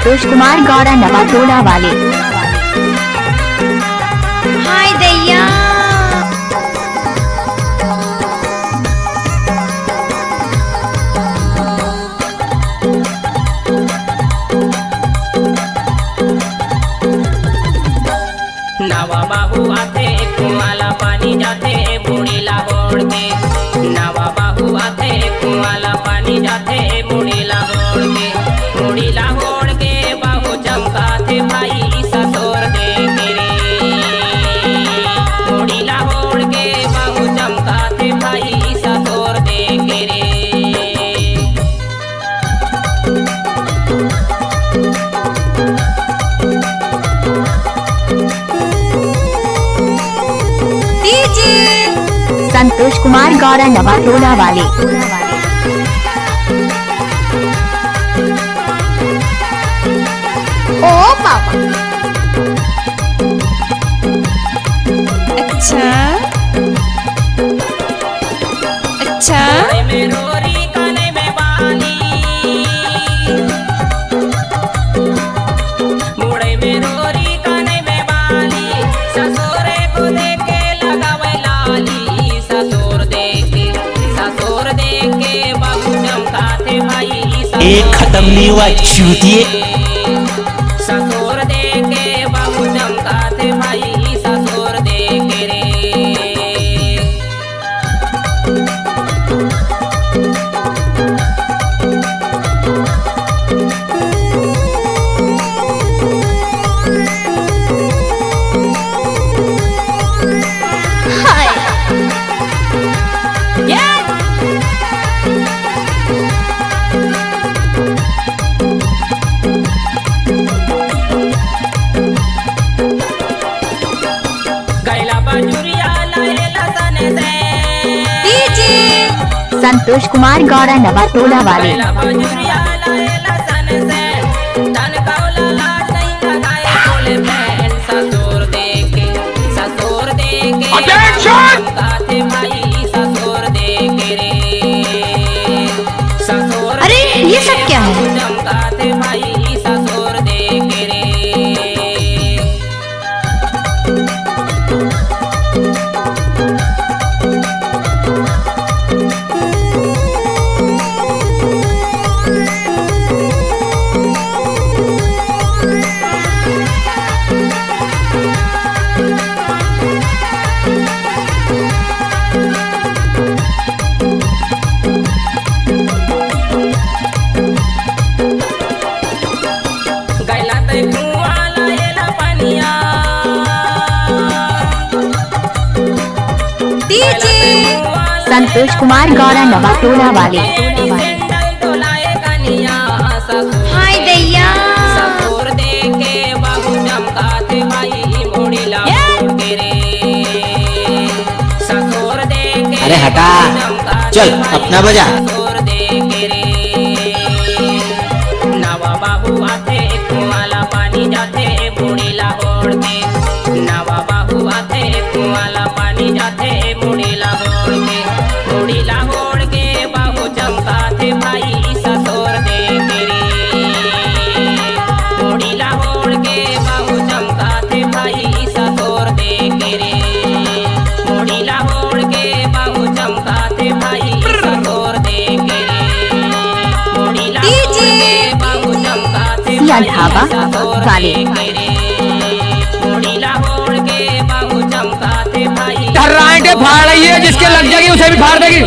संतोष कुमार गौड़ा नवाटोला वाले। हाय दैया नवा बाहू आते कुआला पानी जाते बूढ़ी लाहौर के। नवा बाहू आते कुआला पानी जाते बूढ़ी लाहौर के। बूढ़ी लाहौर के बाहू चमकाते भाई ससुर दे मेरे। बूढ़ी लाहौर के बाहू चमकाते भाई ससुर दे मेरे। संतोष कुमार गौड़ा नवाटोला वाले। ओ पापा अच्छा अच्छा में रोरी काने में बाली। मुड़े में रोरी काने में बाली। ससुरे को देखे लगावे लाली। ससुर देखे बाबू चमकाते भाई। एक खत्म नहीं हुआ चूतिए। ससुर देखे बाबू चमकाते भाई। ससुर देखे रे। संतोष कुमार गौड़ा नवाटोला वाले। अरे ये सब क्या है? संतोष कुमार गौड़ा नवाटोला वाले। हाय दैया ससुर देखे बाबू चमकाते भाई। बूढ़ी लाहौर के रे। ससुर देखे अरे हटा चल अपना बजा। ससुर देखे रे। नवा बाबू आते कुआला पानी जाते बूढ़ी लाहौर के। नवा बाबू आते कुआला पानी जाते बूढ़ी लाहौर के। बूढ़ी लाहौर के बाहू चमकाते भाई ससुर देखे रे। बूढ़ी लाहौर के बाहू चमकाते भाई ससुर देखे रे। बूढ़ी लाहौर के बाहू चमकाते भाई ससुर देखे रे। बूढ़ी लाहौर के बाहू चमकाते भाई ससुर देखे रे। बूढ़ी लाहौर के बाहू चमकाते भाई। फाड़ रही है जिसके लग जाएगी उसे भी फाड़ देगी।